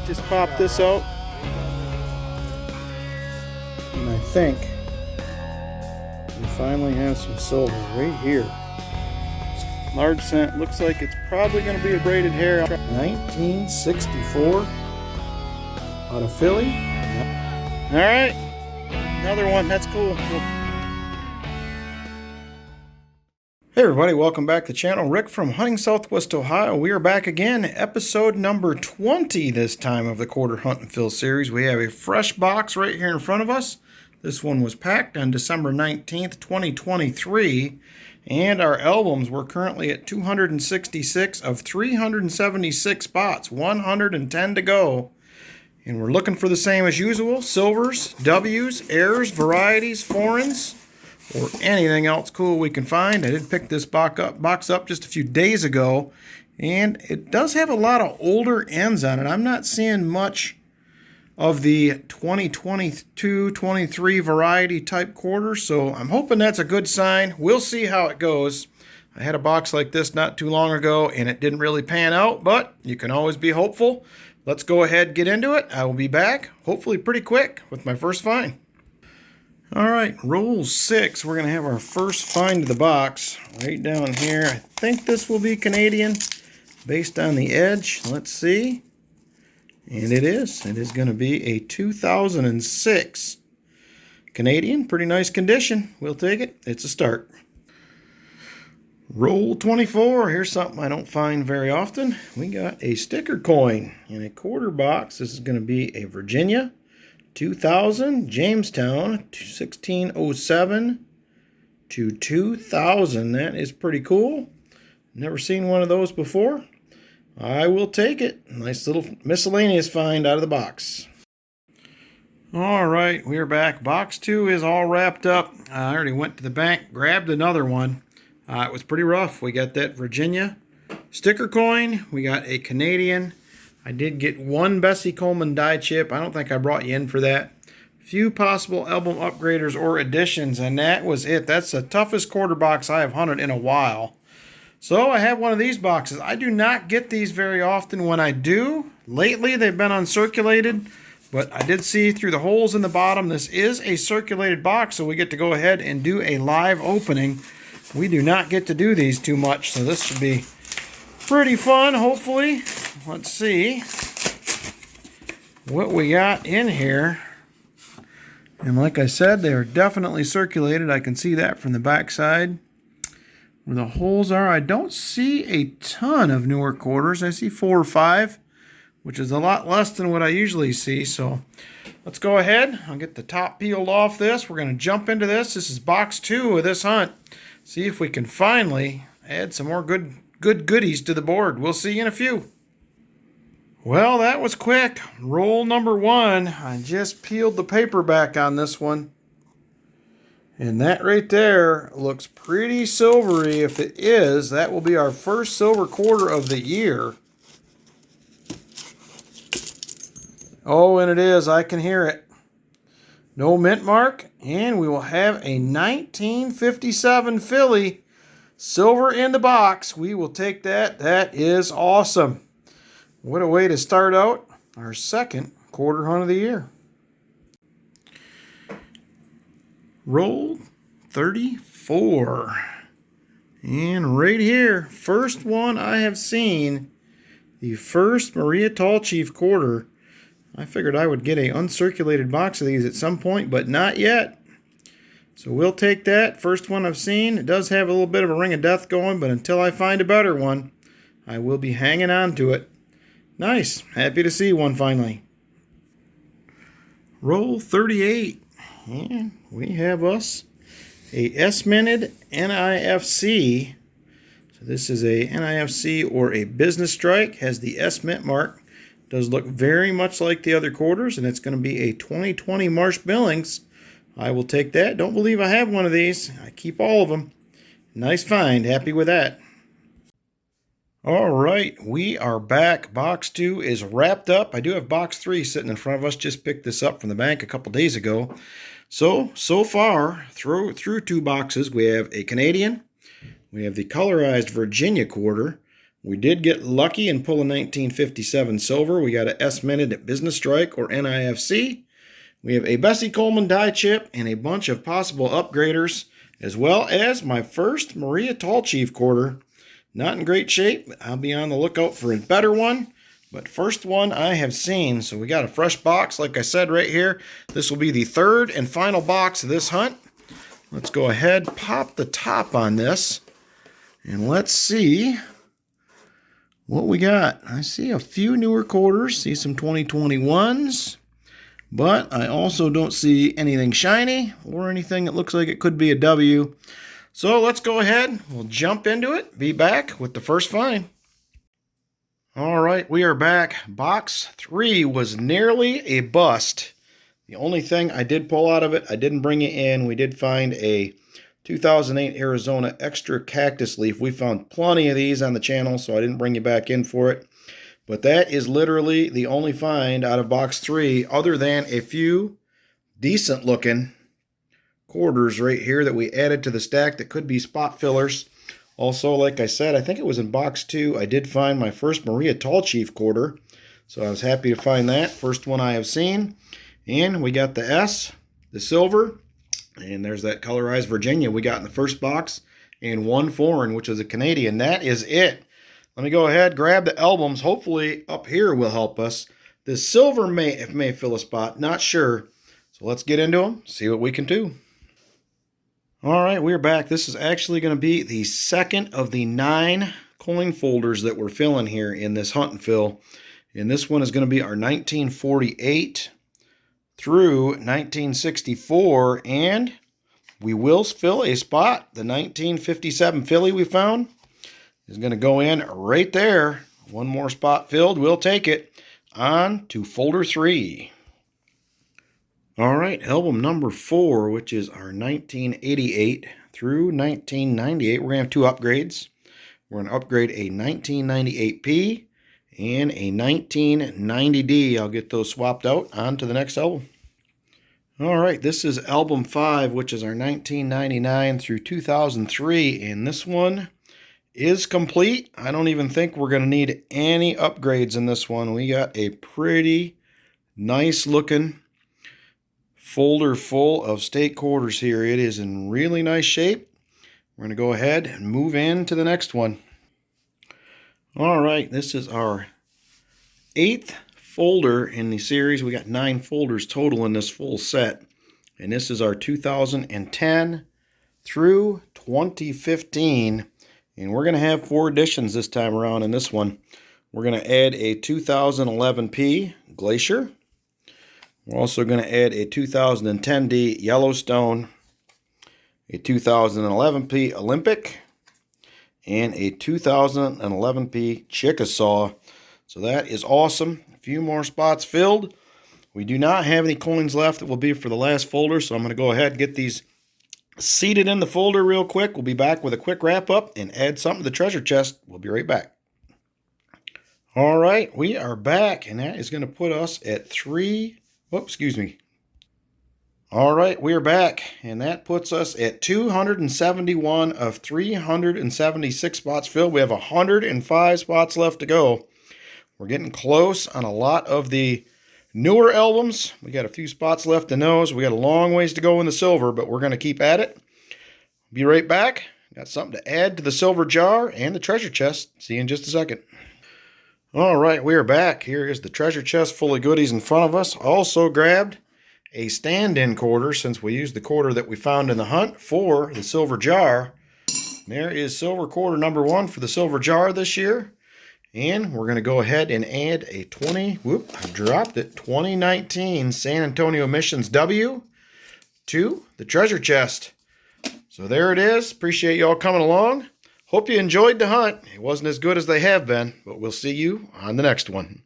Just pop this out. And I think we finally have some silver right here. Large cent. Looks like it's probably going to be a braided hair. 1964 out of Philly. All right. Another one. That's cool. Hey everybody, welcome back to the channel. Rick from Hunting Southwest Ohio. We are back again, episode number 20 this time of the Quarter Hunt and Fill series. We have a fresh box right here in front of us. This one was packed on December 19th, 2023. And our albums, we're currently at 266 of 376 spots, 110 to go. And we're looking for the same as usual, silvers, W's, airs, varieties, foreigns, or anything else cool we can find. I did pick this box up just a few days ago, and it does have a lot of older ends on it. I'm not seeing much of the 2022-23 variety type quarters, so I'm hoping that's a good sign. We'll see how it goes. I had a box like this not too long ago, and it didn't really pan out, but you can always be hopeful. Let's go ahead and get into it. I will be back, hopefully pretty quick, with my first find. All right, roll 6. We're going to have our first find of the box right down here. I think this will be Canadian based on the edge. Let's see. And it is. It is going to be a 2006 Canadian. Pretty nice condition. We'll take it. It's a start. Roll 24. Here's something I don't find very often. We got a sticker coin in a quarter box. This is going to be a Virginia 2000 Jamestown 1607 to 2000. That is pretty cool. Never seen one of those before. I will take it. Nice little miscellaneous find out of the box. All right, we are back. Box 2 is all wrapped up. I already went to the bank, grabbed another one. It was pretty rough. We got that Virginia sticker coin. We got a Canadian. I did get one Bessie Coleman die chip. I don't think I brought you in for that. Few possible album upgraders or additions, and that was it. That's the toughest quarter box I have hunted in a while. So I have one of these boxes. I do not get these very often. When I do, lately they've been uncirculated, but I did see through the holes in the bottom. This is a circulated box, so we get to go ahead and do a live opening. We do not get to do these too much, so this should be pretty fun, hopefully. Let's see what we got in here. And like I said, they are definitely circulated. I can see that from the back side where the holes are. I don't see a ton of newer quarters. I see 4 or 5, which is a lot less than what I usually see. So let's go ahead. I'll get the top peeled off this. We're going to jump into this. This is box 2 of this hunt. See if we can finally add some more good goodies to the board. We'll see you in a few. Well, that was quick. Roll number 1. I just peeled the paper back on this one. And that right there looks pretty silvery. If it is, that will be our first silver quarter of the year. Oh, and it is. I can hear it. No mint mark. And we will have a 1957 Philly silver in the box. We will take that. That is awesome. What a way to start out our second quarter hunt of the year. Roll 34. And right here, first one I have seen, the first Maria Tall Chief quarter. I figured I would get an uncirculated box of these at some point, but not yet. So we'll take that. First one I've seen. It does have a little bit of a ring of death going, but until I find a better one, I will be hanging on to it. Nice. Happy to see one finally. Roll 38. And we have us a S-minted NIFC. So this is a NIFC or a business strike. Has the S mint mark. Does look very much like the other quarters, and it's going to be a 2020 Marsh Billings. I will take that. Don't believe I have one of these. I keep all of them. Nice find. Happy with that. All right, we are back. Box 2 is wrapped up. I do have box 3 sitting in front of us. Just picked this up from the bank a couple days ago. So far, through 2 boxes, we have a Canadian. We have the colorized Virginia quarter. We did get lucky and pull a 1957 silver. We got a S-minted at Business Strike or NIFC. We have a Bessie Coleman die chip and a bunch of possible upgraders, as well as my first Maria Tall Chief quarter. Not in great shape. I'll be on the lookout for a better one, but first one I have seen. So we got a fresh box, like I said right here. This will be the third and final box of this hunt. Let's go ahead, pop the top on this, and let's see what we got. I see a few newer quarters, see some 2021s. But I also don't see anything shiny or anything that looks like it could be a W. So let's go ahead. We'll jump into it. Be back with the first find. All right, we are back. Box 3 was nearly a bust. The only thing I did pull out of it, I didn't bring it in. We did find a 2008 Arizona Extra Cactus Leaf. We found plenty of these on the channel, so I didn't bring you back in for it. But that is literally the only find out of box 3, other than a few decent looking quarters right here that we added to the stack that could be spot fillers. Also, like I said, I think it was in box 2, I did find my first Maria Tall Chief quarter. So I was happy to find that. First one I have seen. And we got the S, the silver, and there's that colorized Virginia we got in the first box, and one foreign, which is a Canadian. That is it. Let me go ahead, grab the albums. Hopefully up here will help us. The silver may fill a spot, not sure. So let's get into them, see what we can do. All right, we're back. This is actually going to be the second of the 9 coin folders that we're filling here in this hunt and fill. And this one is going to be our 1948 through 1964. And we will fill a spot. The 1957 Philly we found is going to go in right there. One more spot filled. We'll take it. On to folder 3. All right, album number 4, which is our 1988 through 1998. We're going to have 2 upgrades. We're going to upgrade a 1998P and a 1990D. I'll get those swapped out. On to the next album. All right, this is album 5, which is our 1999 through 2003. And this one is complete. I don't even think we're going to need any upgrades in this one. We got a pretty nice looking folder full of state quarters here. It is in really nice shape. We're going to go ahead and move into the next one. All right, this is our 8th folder in the series. We got 9 folders total in this full set. And this is our 2010 through 2015. And we're going to have 4 additions this time around in this one. We're going to add a 2011P Glacier. We're also going to add a 2010D Yellowstone, a 2011P Olympic, and a 2011P Chickasaw. So that is awesome. A few more spots filled. We do not have any coins left that will be for the last folder, so I'm going to go ahead and get these seated in the folder real quick. We'll be back with a quick wrap up and add something to the treasure chest. We'll be right back. All right, we are back, and that is going to put us at 3. Whoops, excuse me. All right, we are back, and that puts us at 271 of 376 spots filled. We have 105 spots left to go. We're getting close on a lot of the newer albums. We got a few spots left in those. We got a long ways to go in the silver, but we're going to keep at it. Be right back. Got something to add to the silver jar and the treasure chest. See you in just a second. All right, we are back. Here is the treasure chest full of goodies in front of us. Also grabbed a stand-in quarter, since we used the quarter that we found in the hunt for the silver jar. There is silver quarter number 1 for the silver jar this year. And we're going to go ahead and add a 2019 San Antonio Missions W to the treasure chest. So there it is. Appreciate y'all coming along. Hope you enjoyed the hunt. It wasn't as good as they have been, but we'll see you on the next one.